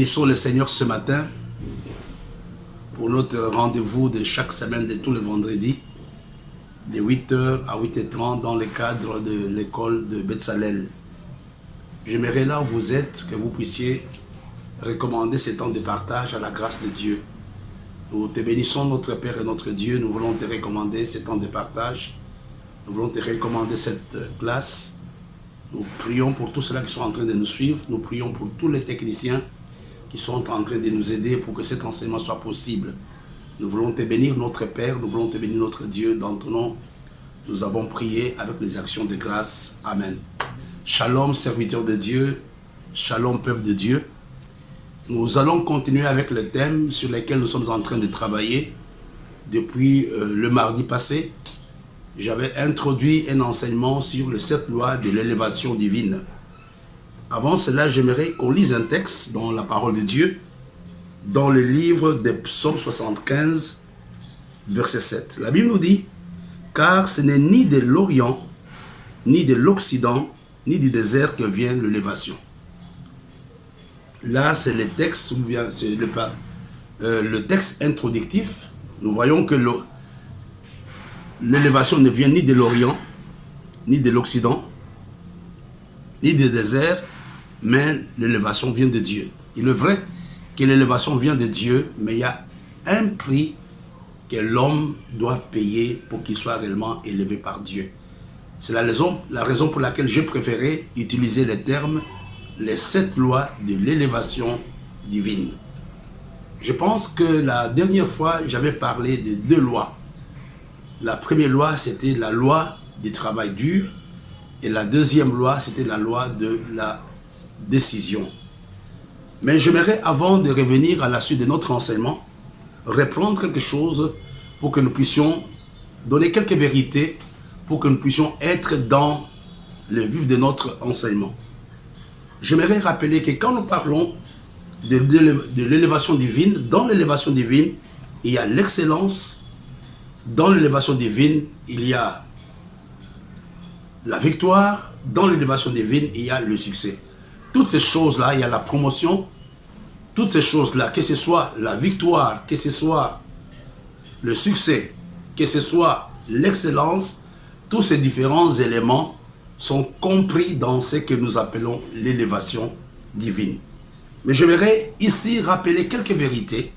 bénissons le Seigneur ce matin pour notre rendez-vous de chaque semaine, de tous les vendredis, de 8h à 8h30 dans le cadre de l'école de Betsalel. J'aimerais là où vous êtes que vous puissiez recommander ce temps de partage à la grâce de Dieu. Nous te bénissons notre Père et notre Dieu, nous voulons te recommander ce temps de partage, nous voulons te recommander cette classe. Nous prions pour tous ceux qui sont en train de nous suivre, nous prions pour tous les techniciens qui sont en train de nous aider pour que cet enseignement soit possible. Nous voulons te bénir notre Père, nous voulons te bénir notre Dieu. Dans ton nom, nous avons prié avec les actions de grâce. Amen. Shalom, serviteurs de Dieu. Shalom, peuple de Dieu. Nous allons continuer avec le thème sur lequel nous sommes en train de travailler depuis le mardi passé. J'avais introduit un enseignement sur les 7 lois de l'élévation divine. Avant cela, j'aimerais qu'on lise un texte dans la parole de Dieu, dans le livre des Psaumes 75, verset 7. La Bible nous dit, « Car ce n'est ni de l'Orient, ni de l'Occident, ni du désert que vient l'élévation. » Là, c'est le texte, c'est le texte introductif. Nous voyons que l'élévation ne vient ni de l'Orient, ni de l'Occident, ni du désert, mais l'élévation vient de Dieu. Il est vrai que l'élévation vient de Dieu, mais il y a un prix que l'homme doit payer pour qu'il soit réellement élevé par Dieu. C'est la raison pour laquelle j'ai préféré utiliser le terme les 7 lois de l'élévation divine. Je pense que la dernière fois, j'avais parlé de 2 lois. La première loi, c'était la loi du travail dur. Et la deuxième loi, c'était la loi de la décision. Mais j'aimerais, avant de revenir à la suite de notre enseignement, reprendre quelque chose pour que nous puissions donner quelques vérités, pour que nous puissions être dans le vif de notre enseignement. J'aimerais rappeler que quand nous parlons de l'élévation divine, dans l'élévation divine, il y a l'excellence. Dans l'élévation divine, il y a la victoire. Dans l'élévation divine, il y a le succès. Toutes ces choses-là, il y a la promotion. Toutes ces choses-là, que ce soit la victoire, que ce soit le succès, que ce soit l'excellence, tous ces différents éléments sont compris dans ce que nous appelons l'élévation divine. Mais j'aimerais ici rappeler quelques vérités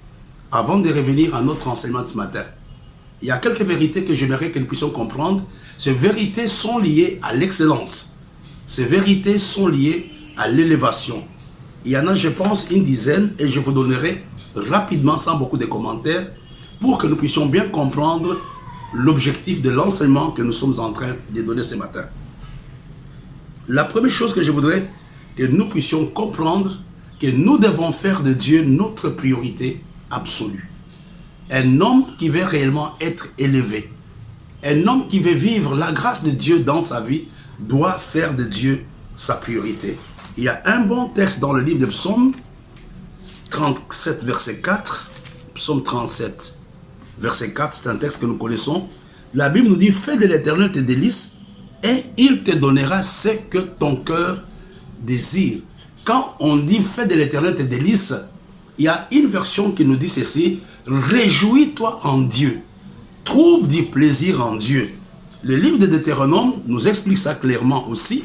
avant de revenir à notre enseignement ce matin. Il y a quelques vérités que j'aimerais que nous puissions comprendre. Ces vérités sont liées à l'excellence. Ces vérités sont liées à l'élévation. Il y en a, je pense, une dizaine et je vous donnerai rapidement, sans beaucoup de commentaires, pour que nous puissions bien comprendre l'objectif de l'enseignement que nous sommes en train de donner ce matin. La première chose que je voudrais que nous puissions comprendre, que nous devons faire de Dieu notre priorité absolue. Un homme qui veut réellement être élevé, un homme qui veut vivre la grâce de Dieu dans sa vie, doit faire de Dieu sa priorité. Il y a un bon texte dans le livre de Psaume 37, verset 4. Psaume 37, verset 4, c'est un texte que nous connaissons. La Bible nous dit, « Fais de l'Éternel tes délices, et il te donnera ce que ton cœur désire. » Quand on dit « Fais de l'Éternel tes délices », il y a une version qui nous dit ceci, « Réjouis-toi en Dieu, trouve du plaisir en Dieu. » Le livre de Deutéronome nous explique ça clairement aussi.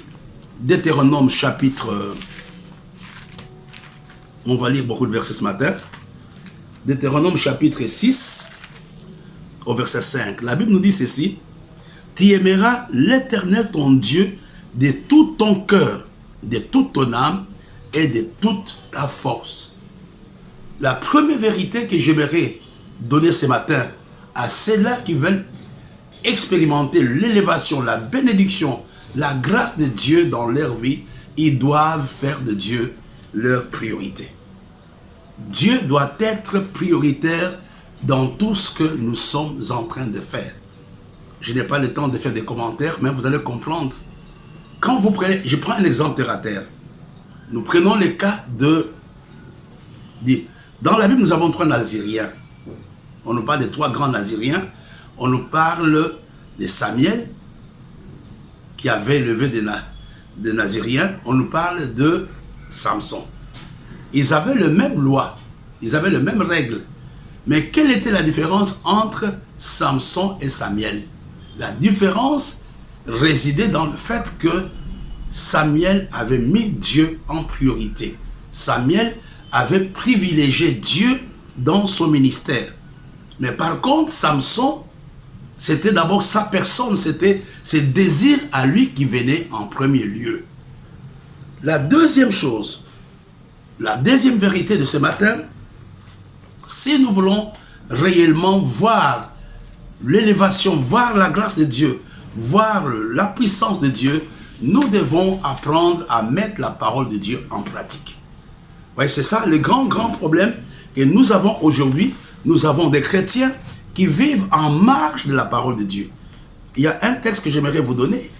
Deutéronome chapitre... on va lire beaucoup de versets ce matin. Deutéronome chapitre 6, au verset 5. La Bible nous dit ceci, « Tu aimeras l'Éternel ton Dieu de tout ton cœur, de toute ton âme et de toute ta force. » La première vérité que j'aimerais donner ce matin à ceux-là qui veulent expérimenter l'élévation, la bénédiction, la grâce de Dieu dans leur vie, ils doivent faire de Dieu leur priorité. Dieu doit être prioritaire dans tout ce que nous sommes en train de faire. Je n'ai pas le temps de faire des commentaires, mais vous allez comprendre. Quand vous prenez, je prends un exemple terre à terre. Nous prenons le cas de... Dans la Bible, nous avons 3 Naziriens. On nous parle de 3 grands Naziriens. On nous parle de Samuel, qui avait levé des Naziriens. On nous parle de Samson. Ils avaient le même loi, ils avaient les mêmes règles. Mais quelle était la différence entre Samson et Samuel? La différence résidait dans le fait que Samuel avait mis Dieu en priorité. Samuel avait privilégié Dieu dans son ministère. Mais par contre, Samson, c'était d'abord sa personne, c'était ses désirs à lui qui venaient en premier lieu. La deuxième chose, la deuxième vérité de ce matin, si nous voulons réellement voir l'élévation, voir la grâce de Dieu, voir la puissance de Dieu, nous devons apprendre à mettre la parole de Dieu en pratique. Ouais, c'est ça le grand problème que nous avons aujourd'hui. Nous avons des chrétiens qui vivent en marge de la parole de Dieu. Il y a un texte que j'aimerais vous donner.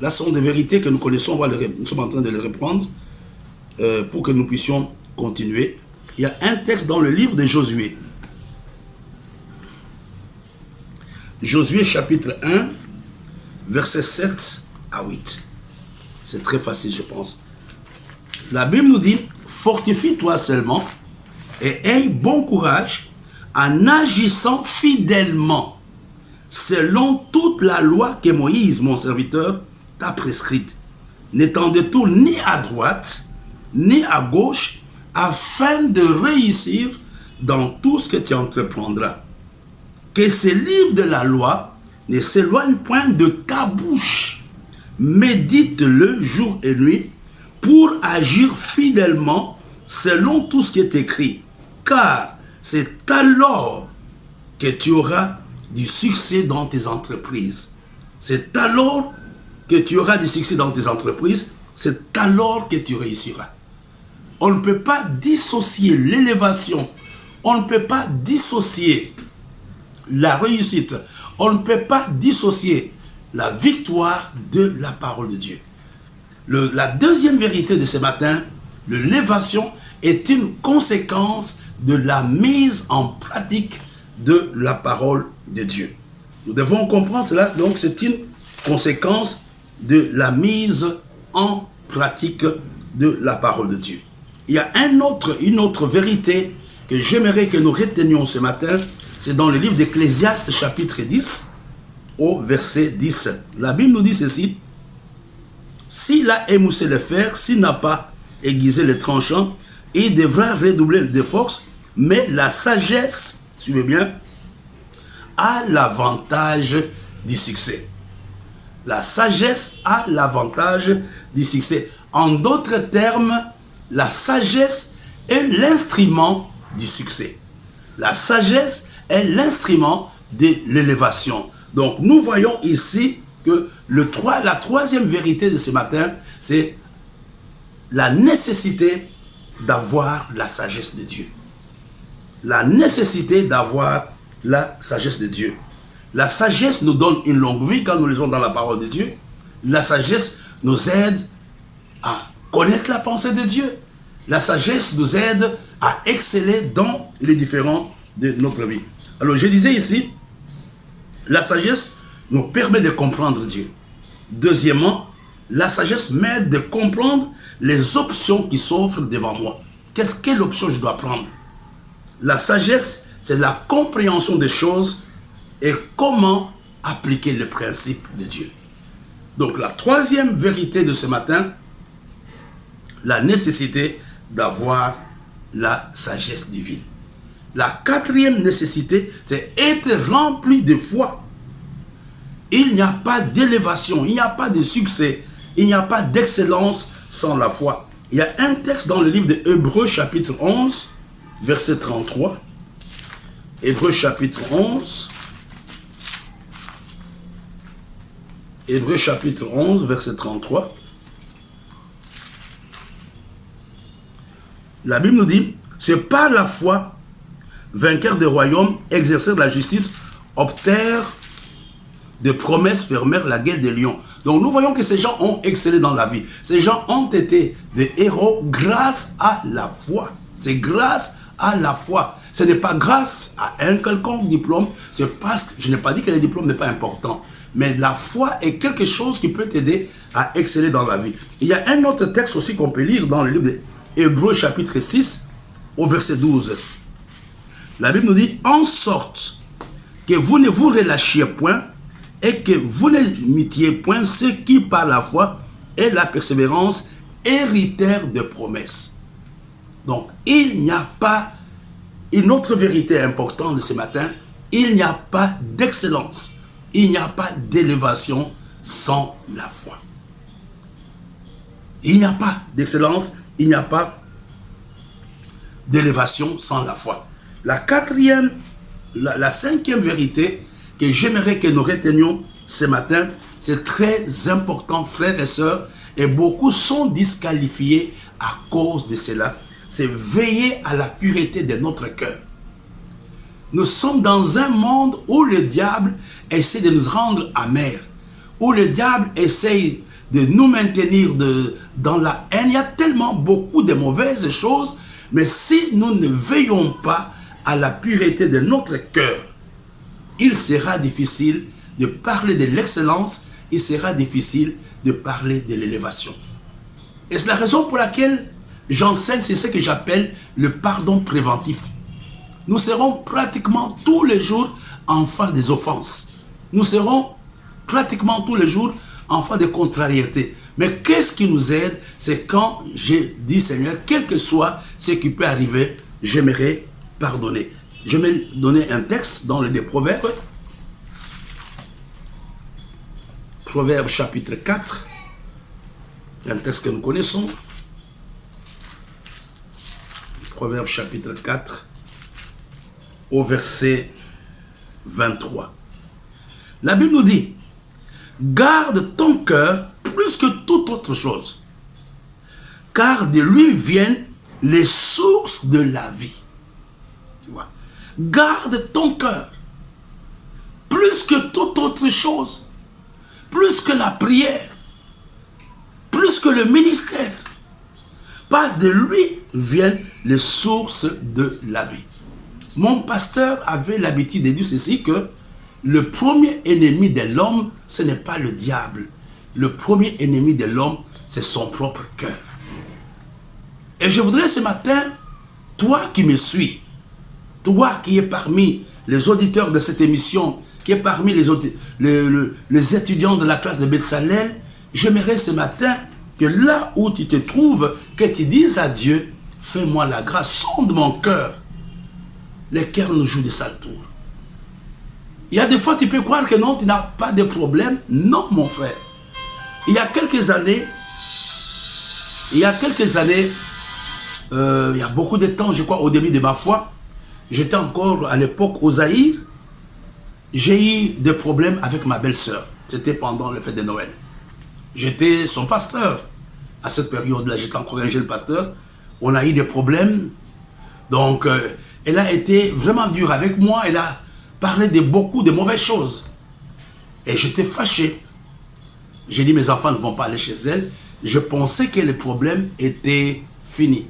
Là, ce sont des vérités que nous connaissons. Nous sommes en train de les reprendre pour que nous puissions continuer. Il y a un texte dans le livre de Josué. Josué chapitre 1, versets 7 à 8. C'est très facile, je pense. La Bible nous dit, fortifie-toi seulement et aie bon courage en agissant fidèlement selon toute la loi que Moïse, mon serviteur, t'a prescrite. Ne t'en détourne ni à droite, ni à gauche, afin de réussir dans tout ce que tu entreprendras. Que ces livres de la loi ne s'éloignent point de ta bouche. Médite-le jour et nuit pour agir fidèlement selon tout ce qui est écrit. Car c'est alors que tu auras du succès dans tes entreprises. C'est alors que tu auras du succès dans tes entreprises. C'est alors que tu réussiras. On ne peut pas dissocier l'élévation. On ne peut pas dissocier la réussite. On ne peut pas dissocier la victoire de la parole de Dieu. La deuxième vérité de ce matin, l'élévation est une conséquence de la mise en pratique de la parole de Dieu. Nous devons comprendre cela, donc c'est une conséquence de la mise en pratique de la parole de Dieu. Il y a une autre vérité que j'aimerais que nous retenions ce matin, c'est dans le livre d'Ecclésiaste chapitre 10 au verset 10. La Bible nous dit ceci: s'il a émoussé le fer, s'il n'a pas aiguisé le tranchant, il devra redoubler de force, mais la sagesse, suivez bien, a l'avantage du succès. La sagesse a l'avantage du succès. En d'autres termes, la sagesse est l'instrument du succès. La sagesse est l'instrument de l'élévation. Donc nous voyons ici que la troisième vérité de ce matin, c'est la nécessité d'avoir la sagesse de Dieu. La nécessité d'avoir la sagesse de Dieu. La sagesse nous donne une longue vie quand nous lisons dans la parole de Dieu. La sagesse nous aide à connaître la pensée de Dieu. La sagesse nous aide à exceller dans les différents de notre vie. Alors je disais ici, la sagesse nous permet de comprendre Dieu. Deuxièmement, la sagesse m'aide de comprendre les options qui s'offrent devant moi. Quelle option je dois prendre? La sagesse, c'est la compréhension des choses et comment appliquer le principe de Dieu. Donc la troisième vérité de ce matin, la nécessité d'avoir la sagesse divine. La quatrième nécessité, c'est être rempli de foi. Il n'y a pas d'élévation, il n'y a pas de succès, il n'y a pas d'excellence sans la foi. Il y a un texte dans le livre de Hébreux chapitre 11, verset 33. Hébreux chapitre 11. Hébreux chapitre 11, verset 33. La Bible nous dit, c'est par la foi, vainqueurs des royaumes, exerceurs de la justice, obtinrent des promesses, fermèrent la guerre des lions. Donc nous voyons que ces gens ont excellé dans la vie. Ces gens ont été des héros grâce à la foi. C'est grâce à la foi. Ce n'est pas grâce à un quelconque diplôme. C'est parce que je n'ai pas dit que le diplôme n'est pas important. Mais la foi est quelque chose qui peut t'aider à exceller dans la vie. Il y a un autre texte aussi qu'on peut lire dans le livre Hébreux chapitre 6, au verset 12. La Bible nous dit, en sorte que vous ne vous relâchiez point et que vous n'imitiez point ceux qui par la foi et la persévérance héritèrent de promesses. Donc, il n'y a pas une autre vérité importante de ce matin, il n'y a pas d'excellence, il n'y a pas d'élévation sans la foi. Il n'y a pas d'excellence, il n'y a pas d'élévation sans la foi. La cinquième vérité que j'aimerais que nous retenions ce matin, c'est très important, frères et sœurs, et beaucoup sont disqualifiés à cause de cela. C'est veiller à la pureté de notre cœur. Nous sommes dans un monde où le diable essaie de nous rendre amers, où le diable essaie de nous maintenir dans la haine. Il y a tellement beaucoup de mauvaises choses, mais si nous ne veillons pas à la pureté de notre cœur, il sera difficile de parler de l'excellence, il sera difficile de parler de l'élévation. Et c'est la raison pour laquelle j'enseigne, c'est ce que j'appelle le pardon préventif. Nous serons pratiquement tous les jours en face des offenses. Nous serons pratiquement tous les jours en face des contrariétés. Mais qu'est-ce qui nous aide? C'est quand j'ai dit, Seigneur, quel que soit ce qui peut arriver, j'aimerais pardonner. Je vais donner un texte dans le Proverbes. Proverbes chapitre 4. Un texte que nous connaissons. Proverbes chapitre 4, au verset 23. La Bible nous dit, garde ton cœur plus que toute autre chose, car de lui viennent les sources de la vie. Tu vois? Garde ton cœur plus que toute autre chose, plus que la prière, plus que le ministère. Parce de lui viennent les sources de la vie. Mon pasteur avait l'habitude de dire ceci, que le premier ennemi de l'homme, ce n'est pas le diable. Le premier ennemi de l'homme, c'est son propre cœur. Et je voudrais ce matin, toi qui me suis, toi qui es parmi les auditeurs de cette émission, qui est parmi les étudiants de la classe de Betsalel, j'aimerais ce matin que là où tu te trouves, que tu dises à Dieu, fais-moi la grâce, sonde mon cœur. Les cœurs nous jouent des sales tours. Il y a des fois, tu peux croire que non, tu n'as pas de problème. Non, mon frère. Il y a quelques années, il y a beaucoup de temps, je crois, au début de ma foi, j'étais encore à l'époque au Zaïre, j'ai eu des problèmes avec ma belle-sœur. C'était pendant le fête de Noël. J'étais son pasteur. À cette période-là, j'étais encore un jeune pasteur. On a eu des problèmes. Donc, elle a été vraiment dure avec moi. Elle a parlé de beaucoup de mauvaises choses. Et j'étais fâché. J'ai dit, mes enfants ne vont pas aller chez elle. Je pensais que le problème était fini.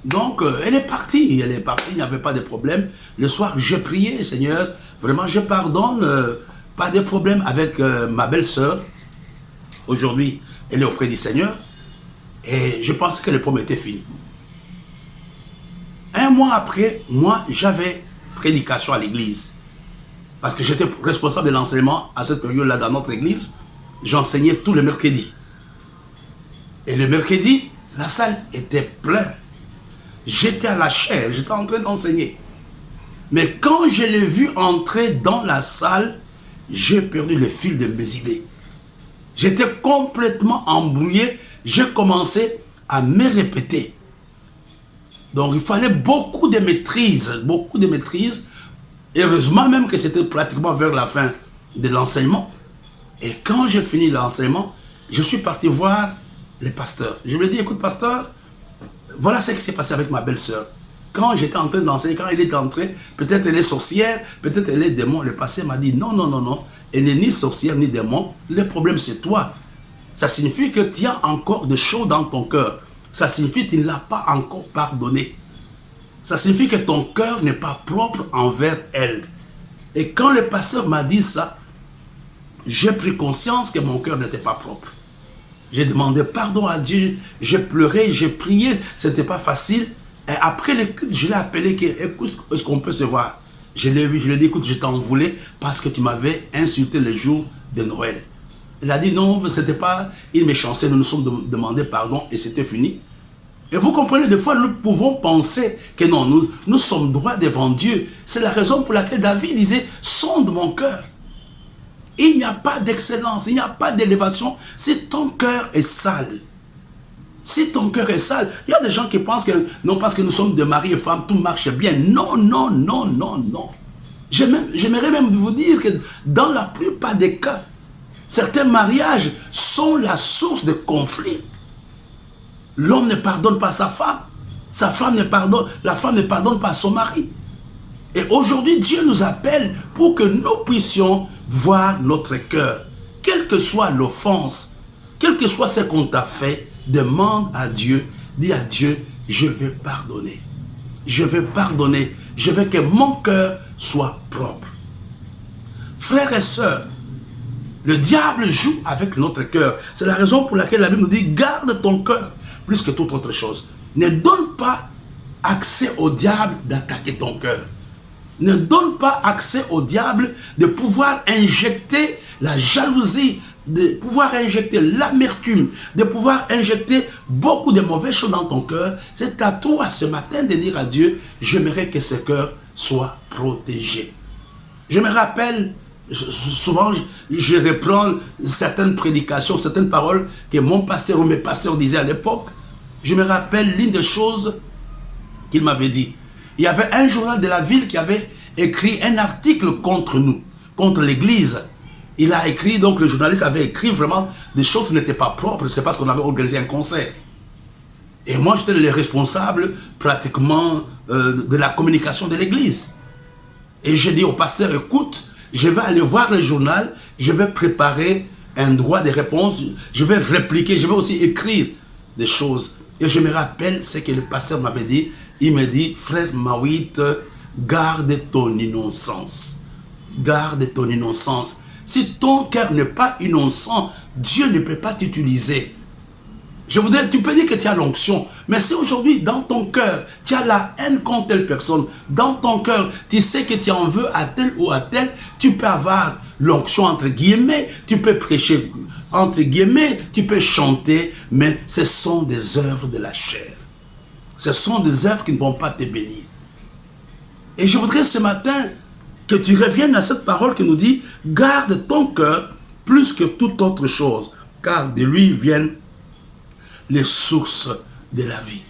Donc, elle est partie. Il n'y avait pas de problème. Le soir, j'ai prié, Seigneur, vraiment, je pardonne. Pas de problème avec ma belle-sœur. Aujourd'hui, elle est auprès du Seigneur. Et je pensais que le problème était fini. Un mois après, moi, j'avais prédication à l'église. Parce que j'étais responsable de l'enseignement à cette période-là dans notre église. J'enseignais tous les mercredis. Et le mercredi, la salle était pleine. J'étais à la chaire, j'étais en train d'enseigner. Mais quand je l'ai vu entrer dans la salle, j'ai perdu le fil de mes idées. J'étais complètement embrouillé. J'ai commencé à me répéter. Donc il fallait beaucoup de maîtrise. Beaucoup de maîtrise. Heureusement même que c'était pratiquement vers la fin de l'enseignement. Et quand j'ai fini l'enseignement, je suis parti voir le pasteur. Je lui ai dit, écoute pasteur, voilà ce qui s'est passé avec ma belle-sœur. Quand j'étais en train d'enseigner, quand elle est entrée, peut-être elle est sorcière, peut-être elle est démon. Le pasteur m'a dit, non, non, non, non. Elle n'est ni sorcière ni démon. Le problème, c'est toi. Ça signifie que tu as encore des choses dans ton cœur. Ça signifie que tu ne l'as pas encore pardonné. Ça signifie que ton cœur n'est pas propre envers elle. Et quand le pasteur m'a dit ça, j'ai pris conscience que mon cœur n'était pas propre. J'ai demandé pardon à Dieu, j'ai pleuré, j'ai prié, ce n'était pas facile. Et après l'écoute, je l'ai appelé, écoute, est-ce qu'on peut se voir? Je l'ai vu, je lui ai dit, écoute, je t'en voulais parce que tu m'avais insulté le jour de Noël. Il a dit non, ce n'était pas une méchanceté, nous nous sommes demandé pardon et c'était fini. Et vous comprenez, des fois, nous pouvons penser que non, nous sommes droits devant Dieu. C'est la raison pour laquelle David disait, sonde mon cœur. Il n'y a pas d'excellence, il n'y a pas d'élévation si ton cœur est sale. Si ton cœur est sale, il y a des gens qui pensent que non, parce que nous sommes des maris et femmes, tout marche bien. Non, non, non, non, non. J'aimerais même vous dire que dans la plupart des cas, certains mariages sont la source de conflits. L'homme ne pardonne pas sa femme la femme ne pardonne pas son mari. Et aujourd'hui, Dieu nous appelle pour que nous puissions voir notre cœur. Quelle que soit l'offense, quel que soit ce qu'on t'a fait, demande à Dieu, dis à Dieu, je veux pardonner. Je veux pardonner. Je veux que mon cœur soit propre. Frères et sœurs, le diable joue avec notre cœur. C'est la raison pour laquelle la Bible nous dit, garde ton cœur plus que toute autre chose. Ne donne pas accès au diable d'attaquer ton cœur. Ne donne pas accès au diable de pouvoir injecter la jalousie, de pouvoir injecter l'amertume, de pouvoir injecter beaucoup de mauvaises choses dans ton cœur. C'est à toi ce matin de dire à Dieu, j'aimerais que ce cœur soit protégé. Je me rappelle, souvent je reprends certaines prédications, certaines paroles que mon pasteur ou mes pasteurs disaient à l'époque. Je me rappelle l'une des choses qu'il m'avait dit. Il y avait un journal de la ville qui avait écrit un article contre nous, contre l'église. Il a écrit, donc le journaliste avait écrit vraiment des choses qui n'étaient pas propres. C'est parce qu'on avait organisé un concert. Et moi, j'étais le responsable pratiquement de la communication de l'église. Et j'ai dit au pasteur, écoute, je vais aller voir le journal, je vais préparer un droit de réponse, je vais répliquer, je vais aussi écrire des choses. Et je me rappelle ce que le pasteur m'avait dit. Il me dit, frère Mawit, garde ton innocence. Garde ton innocence. Si ton cœur n'est pas innocent, Dieu ne peut pas t'utiliser. Tu peux dire que tu as l'onction, mais si aujourd'hui, dans ton cœur, tu as la haine contre telle personne, dans ton cœur, tu sais que tu en veux à tel ou à tel, tu peux avoir l'onction entre guillemets, tu peux prêcher entre guillemets, tu peux chanter, mais ce sont des œuvres de la chair. Ce sont des œuvres qui ne vont pas te bénir. Et je voudrais ce matin que tu reviennes à cette parole qui nous dit, garde ton cœur plus que toute autre chose, car de lui viennent les sources de la vie.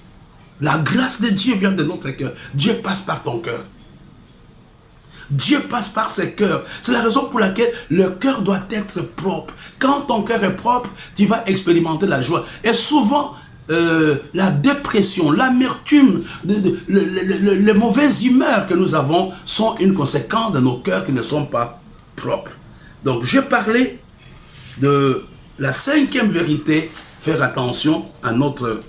La grâce de Dieu vient de notre cœur. Dieu passe par ton cœur. Dieu passe par ses cœurs. C'est la raison pour laquelle le cœur doit être propre. Quand ton cœur est propre, tu vas expérimenter la joie. Et souvent, la dépression, l'amertume, les mauvaises humeurs que nous avons sont une conséquence de nos cœurs qui ne sont pas propres. Donc, j'ai parlé de la cinquième vérité, faire attention à notre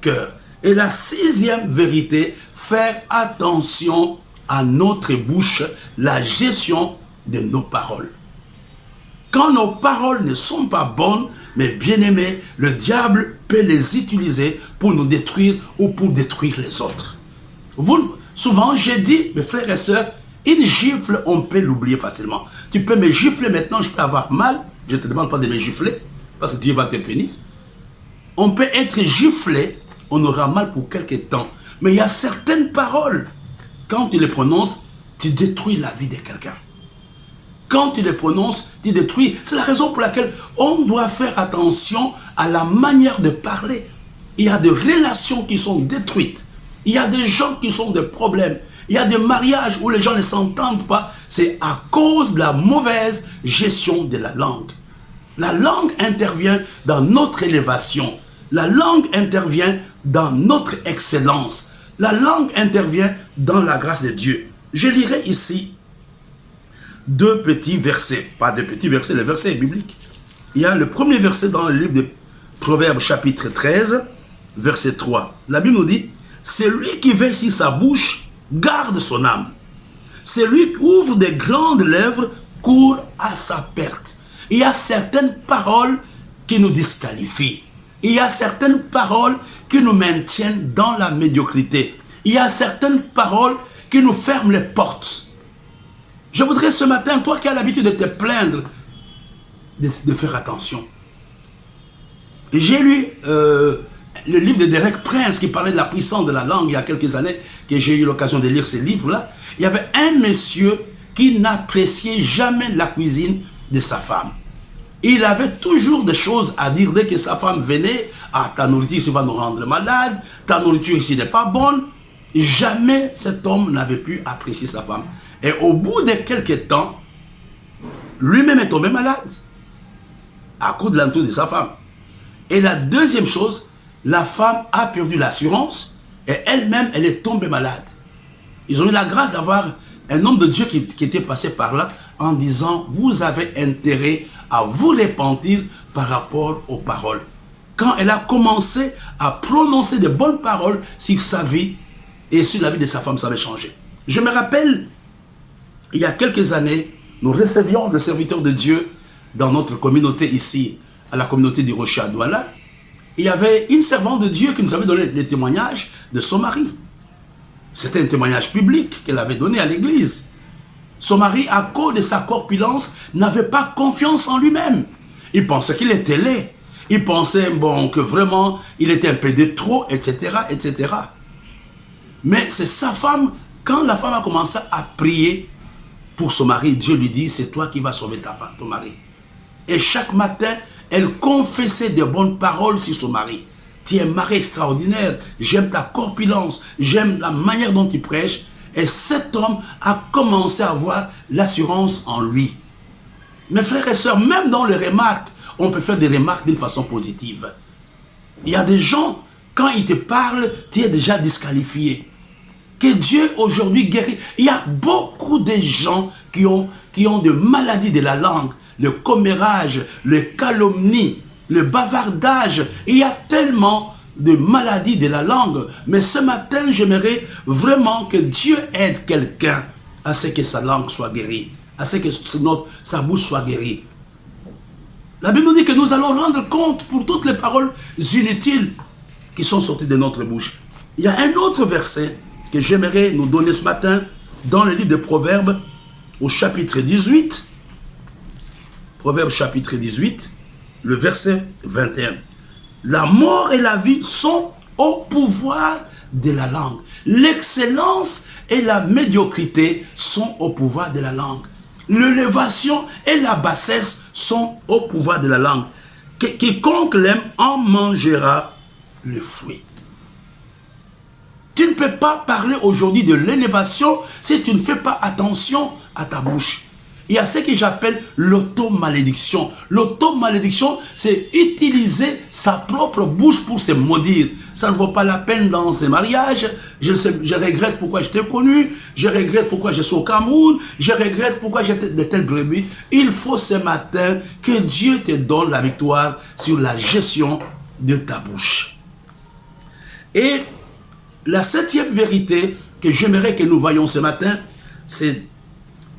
cœur. Et la sixième vérité, faire attention à notre bouche, la gestion de nos paroles. Quand nos paroles ne sont pas bonnes, mais bien aimées, le diable peut les utiliser pour nous détruire ou pour détruire les autres. Souvent, j'ai dit, mes frères et sœurs, une gifle, on peut l'oublier facilement. Tu peux me gifler maintenant, je peux avoir mal. Je ne te demande pas de me gifler, parce que Dieu va te punir. On peut être giflé, on aura mal pour quelque temps. Mais il y a certaines paroles, quand tu les prononces, tu détruis la vie de quelqu'un. Quand tu les prononces, tu détruis. C'est la raison pour laquelle on doit faire attention à la manière de parler. Il y a des relations qui sont détruites. Il y a des gens qui sont des problèmes. Il y a des mariages où les gens ne s'entendent pas. C'est à cause de la mauvaise gestion de la langue. La langue intervient dans notre élévation. La langue intervient dans notre excellence. La langue intervient dans la grâce de Dieu. Je lirai ici deux petits versets. Pas de petits versets, les versets bibliques. Il y a le premier verset dans le livre de Proverbes chapitre 13, verset 3. La Bible nous dit, « Celui qui veille sur sa bouche garde son âme. Celui qui ouvre des grandes lèvres court à sa perte. » Il y a certaines paroles qui nous disqualifient. Il y a certaines paroles qui nous maintiennent dans la médiocrité. Il y a certaines paroles qui nous ferment les portes. Je voudrais ce matin, toi qui as l'habitude de te plaindre, de faire attention. J'ai lu le livre de Derek Prince qui parlait de la puissance de la langue il y a quelques années, que j'ai eu l'occasion de lire ce livre-là. Il y avait un monsieur qui n'appréciait jamais la cuisine de sa femme. Il avait toujours des choses à dire dès que sa femme venait. Ah, ta nourriture ici va nous rendre malade, ta nourriture ici n'est pas bonne. Jamais cet homme n'avait pu apprécier sa femme. Et au bout de quelques temps, lui-même est tombé malade à cause de l'entour de sa femme. Et la deuxième chose, la femme a perdu l'assurance et elle-même, elle est tombée malade. Ils ont eu la grâce d'avoir un homme de Dieu qui était passé par là en disant, vous avez intérêt à vous repentir par rapport aux paroles. Quand elle a commencé à prononcer de bonnes paroles sur sa vie et sur la vie de sa femme, ça avait changé. Je me rappelle, il y a quelques années, nous recevions le serviteur de Dieu dans notre communauté ici, à la communauté du Rocher à Douala. Il y avait une servante de Dieu qui nous avait donné le témoignage de son mari. C'était un témoignage public qu'elle avait donné à l'église. Son mari, à cause de sa corpulence, n'avait pas confiance en lui-même. Il pensait qu'il était laid. Il pensait bon, que vraiment, il était un peu de trop, etc., etc. Mais c'est sa femme, quand la femme a commencé à prier pour son mari, Dieu lui dit, c'est toi qui vas sauver ta femme, ton mari. Et chaque matin, elle confessait de bonnes paroles sur son mari. Tu es un mari extraordinaire, j'aime ta corpulence, j'aime la manière dont tu prêches. Et cet homme a commencé à avoir l'assurance en lui. Mes frères et sœurs, même dans les remarques, on peut faire des remarques d'une façon positive. Il y a des gens, quand ils te parlent, tu es déjà disqualifié. Que Dieu aujourd'hui guérit. Il y a beaucoup de gens qui ont des maladies de la langue, le commérage, le calomnie, le bavardage. Il y a tellement de maladies de la langue. Mais ce matin, j'aimerais vraiment que Dieu aide quelqu'un à ce que sa langue soit guérie, à ce que sa bouche soit guérie. La Bible nous dit que nous allons rendre compte pour toutes les paroles inutiles qui sont sorties de notre bouche. Il y a un autre verset que j'aimerais nous donner ce matin dans le livre de Proverbes au chapitre 18. Proverbes chapitre 18, le verset 21. La mort et la vie sont au pouvoir de la langue. L'excellence et la médiocrité sont au pouvoir de la langue. L'élévation et la bassesse sont au pouvoir de la langue. Quiconque l'aime en mangera le fruit. Tu ne peux pas parler aujourd'hui de l'élévation si tu ne fais pas attention à ta bouche. Il y a ce que j'appelle l'auto-malédiction. L'auto-malédiction, c'est utiliser sa propre bouche pour se maudire. Ça ne vaut pas la peine dans ces mariages. Je regrette pourquoi je t'ai connu. Je regrette pourquoi je suis au Cameroun. Je regrette pourquoi j'étais de telles brebis. Il faut ce matin que Dieu te donne la victoire sur la gestion de ta bouche. Et la septième vérité que j'aimerais que nous voyions ce matin, c'est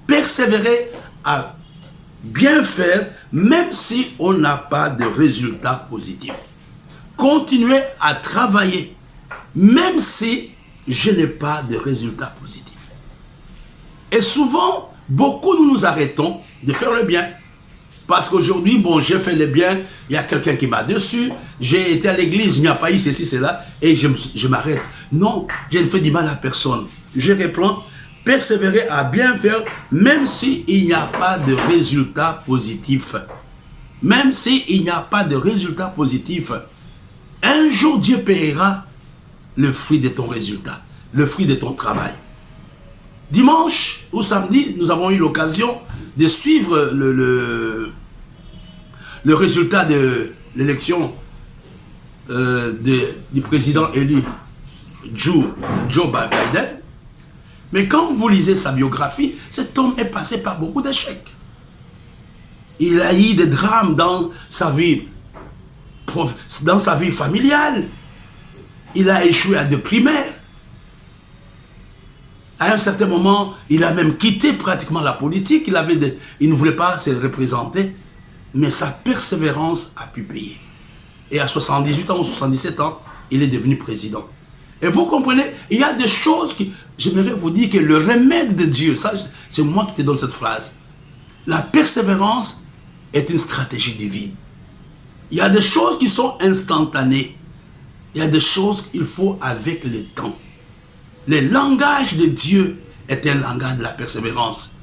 persévérer à bien faire, même si on n'a pas de résultats positifs. Continuer à travailler, même si je n'ai pas de résultats positifs. Et souvent, beaucoup nous arrêtons de faire le bien. Parce qu'aujourd'hui, bon, j'ai fait le bien, il y a quelqu'un qui m'a dessus, j'ai été à l'église, il n'y a pas eu ceci, cela, et je m'arrête. Non, je ne fais du mal à personne. Je reprends. Persévérer à bien faire, même s'il n'y a pas de résultats positifs. Même s'il n'y a pas de résultats positifs. Un jour, Dieu paiera le fruit de ton résultat, le fruit de ton travail. Dimanche ou samedi, nous avons eu l'occasion de suivre le résultat de l'élection du président élu Joe Biden. Mais quand vous lisez sa biographie, cet homme est passé par beaucoup d'échecs. Il a eu des drames dans sa vie familiale. Il a échoué à des primaires. À un certain moment, il a même quitté pratiquement la politique. Il ne voulait pas se représenter. mais sa persévérance a pu payer. Et à 78 ans ou 77 ans, il est devenu président. Et vous comprenez, il y a des choses que j'aimerais vous dire que le remède de Dieu, ça c'est moi qui te donne cette phrase. La persévérance est une stratégie divine. Il y a des choses qui sont instantanées. Il y a des choses qu'il faut avec le temps. Le langage de Dieu est un langage de la persévérance.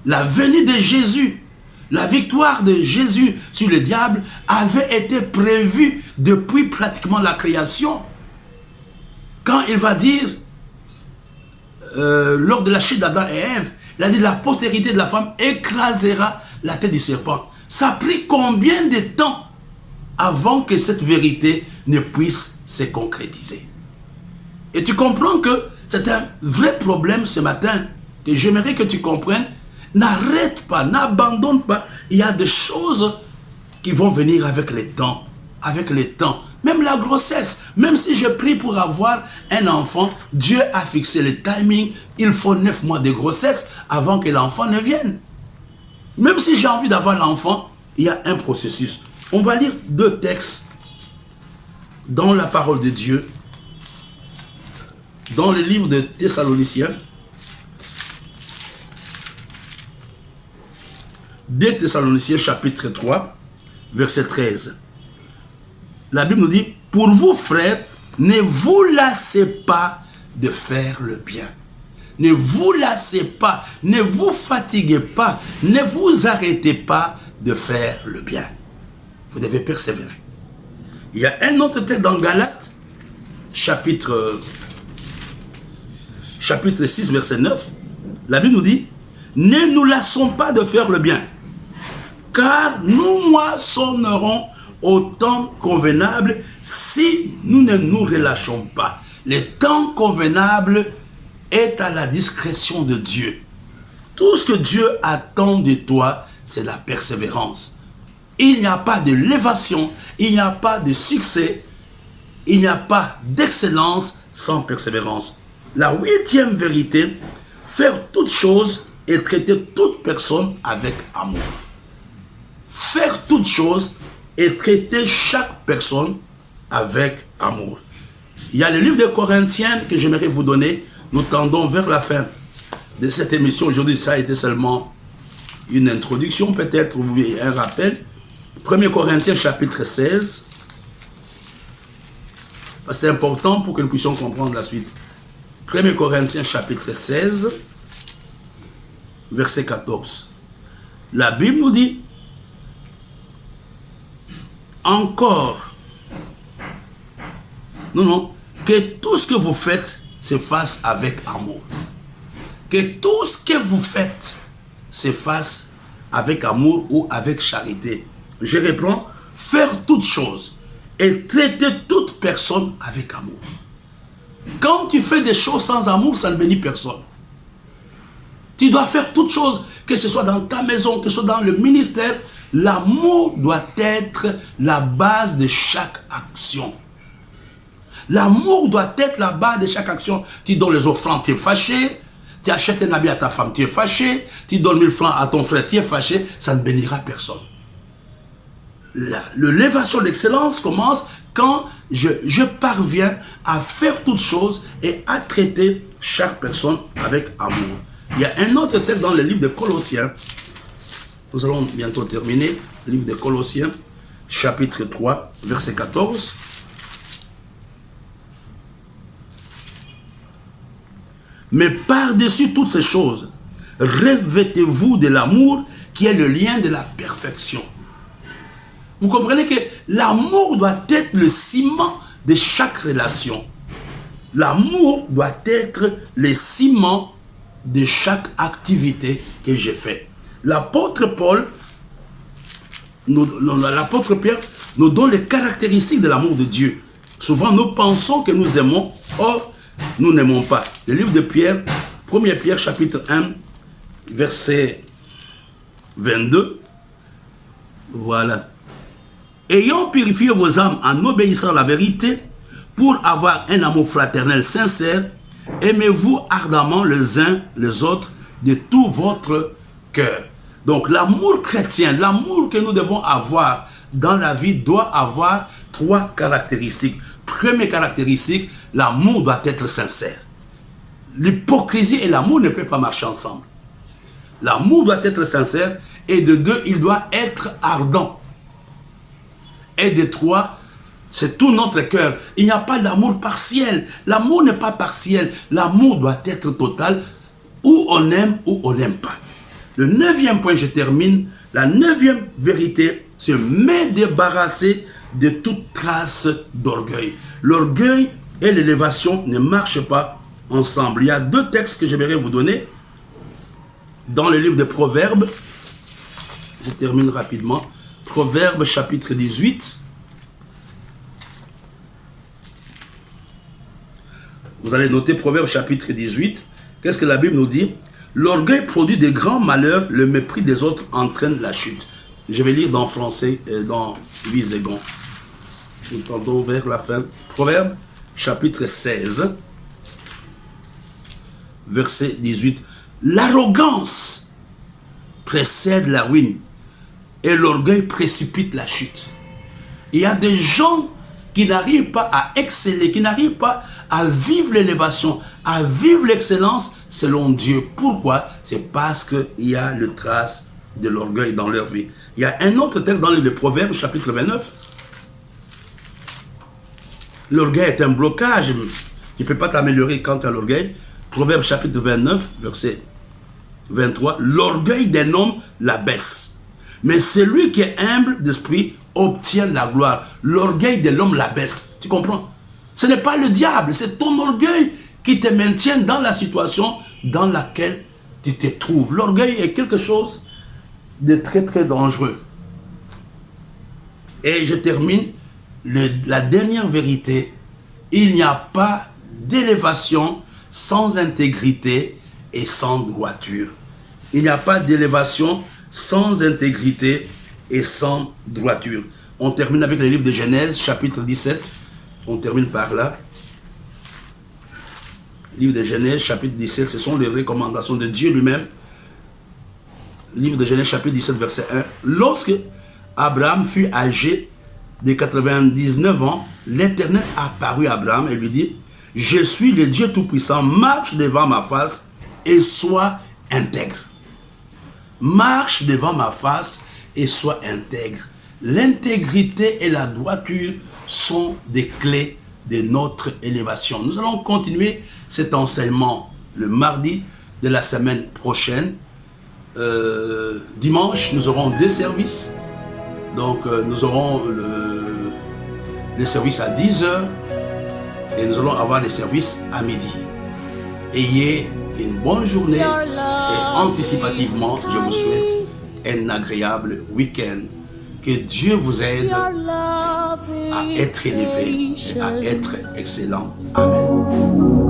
La venue de Jésus, la victoire de Jésus sur le diable avait été prévue depuis pratiquement la création. Quand il va dire, lors de la chute d'Adam et Ève, il a dit la postérité de la femme écrasera la tête du serpent. Ça a pris combien de temps avant que cette vérité ne puisse se concrétiser? Et tu comprends que c'est un vrai problème ce matin, que j'aimerais que tu comprennes. N'arrête pas, n'abandonne pas. Il y a des choses qui vont venir avec le temps. Avec le temps. Même la grossesse. Même si je prie pour avoir un enfant, Dieu a fixé le timing. Il faut 9 mois de grossesse avant que l'enfant ne vienne. Même si j'ai envie d'avoir l'enfant, il y a un processus. On va lire 2 textes dans la parole de Dieu. Dans le livre de Thessaloniciens. 2 Thessaloniciens chapitre 3, verset 13. La Bible nous dit, pour vous frères, ne vous lassez pas de faire le bien. Ne vous lassez pas, ne vous fatiguez pas, ne vous arrêtez pas de faire le bien. Vous devez persévérer. Il y a un autre texte dans Galates, chapitre 6, verset 9. La Bible nous dit, ne nous lassons pas de faire le bien, car nous moissonnerons au temps convenable si nous ne nous relâchons pas. Le temps convenable est à la discrétion de Dieu. Tout ce que Dieu attend de toi, c'est la persévérance. Il n'y a pas de l'élévation, il n'y a pas de succès, il n'y a pas d'excellence sans persévérance. La 8e vérité, faire toutes choses et traiter toute personne avec amour. Faire toutes choses et traiter chaque personne avec amour. Il y a le livre de Corinthiens que j'aimerais vous donner. Nous tendons vers la fin de cette émission. Aujourd'hui, ça a été seulement une introduction, peut-être, ou un rappel. 1 Corinthiens chapitre 16. C'est important pour que nous puissions comprendre la suite. 1 Corinthiens chapitre 16, verset 14. La Bible nous dit, encore, que tout ce que vous faites se fasse avec amour. Que tout ce que vous faites se fasse avec amour ou avec charité. Je reprends, faire toutes choses et traiter toute personne avec amour. Quand tu fais des choses sans amour, ça ne bénit personne. Tu dois faire toutes choses, que ce soit dans ta maison, que ce soit dans le ministère. L'amour doit être la base de chaque action. L'amour doit être la base de chaque action. Tu donnes les offrandes, tu es fâché. Tu achètes un habit à ta femme, tu es fâché. Tu donnes 1000 francs à ton frère, tu es fâché. Ça ne bénira personne. L'élévation d'excellence commence quand je parviens à faire toutes choses et à traiter chaque personne avec amour. Il y a un autre texte dans le livre de Colossiens. Nous allons bientôt terminer. Le livre de Colossiens, chapitre 3, verset 14. Mais par-dessus toutes ces choses, revêtez-vous de l'amour qui est le lien de la perfection. Vous comprenez que l'amour doit être le ciment de chaque relation. L'amour doit être le ciment de chaque activité que j'ai fait. L'apôtre Paul, l'apôtre Pierre nous donne les caractéristiques de l'amour de Dieu. Souvent nous pensons que nous aimons, or nous n'aimons pas. Le livre de Pierre, 1 Pierre chapitre 1, verset 22. Voilà. Ayant purifié vos âmes en obéissant à la vérité, pour avoir un amour fraternel sincère, aimez-vous ardemment les uns les autres de tout votre cœur. Donc l'amour chrétien, l'amour que nous devons avoir dans la vie doit avoir 3 caractéristiques. Première caractéristique, l'amour doit être sincère. L'hypocrisie et l'amour ne peuvent pas marcher ensemble. L'amour doit être sincère et de 2, il doit être ardent. Et de 3, c'est tout notre cœur. Il n'y a pas d'amour partiel. L'amour n'est pas partiel. L'amour doit être total. Ou on aime ou on n'aime pas. Le 9e point, je termine. La 9e vérité, c'est me débarrasser de toute trace d'orgueil. L'orgueil et l'élévation ne marchent pas ensemble. Il y a 2 textes que j'aimerais vous donner. Dans le livre de Proverbes, je termine rapidement. Proverbes chapitre 18. Vous allez noter Proverbes chapitre 18. Qu'est-ce que la Bible nous dit? L'orgueil produit de grands malheurs, le mépris des autres entraîne la chute. Je vais lire dans français, dans Visegon. Nous tendons vers la fin. Proverbes chapitre 16, verset 18. L'arrogance précède la ruine et l'orgueil précipite la chute. Il y a des gens qui n'arrivent pas à exceller, qui n'arrivent pas à vivre l'élévation, à vivre l'excellence selon Dieu. Pourquoi? C'est parce qu'il y a le trace de l'orgueil dans leur vie. Il y a un autre texte dans le Proverbe, chapitre 29. L'orgueil est un blocage. Tu ne peux pas t'améliorer quant à l'orgueil. Proverbe, chapitre 29, verset 23. L'orgueil d'un homme l'abaisse. Mais celui qui est humble d'esprit obtient la gloire. L'orgueil de l'homme l'abaisse. Tu comprends? Ce n'est pas le diable, c'est ton orgueil qui te maintient dans la situation dans laquelle tu te trouves. L'orgueil est quelque chose de très très dangereux. Et je termine, la dernière vérité, il n'y a pas d'élévation sans intégrité et sans droiture. Il n'y a pas d'élévation sans intégrité et sans droiture. On termine avec le livre de Genèse, chapitre 17. On termine par là. Livre de Genèse, chapitre 17, ce sont les recommandations de Dieu lui-même. Livre de Genèse, chapitre 17, verset 1. Lorsque Abraham fut âgé de 99 ans, l'Éternel apparut à Abraham et lui dit: je suis le Dieu Tout-Puissant, marche devant ma face et sois intègre. Marche devant ma face et sois intègre. L'intégrité et la droiture sont des clés de notre élévation. Nous allons continuer cet enseignement le mardi de la semaine prochaine. Dimanche, nous aurons 2 services. Donc, nous aurons le service à 10h et nous allons avoir les services à midi. Ayez une bonne journée et anticipativement, je vous souhaite un agréable week-end. Que Dieu vous aide à être élevé et à être excellent. Amen.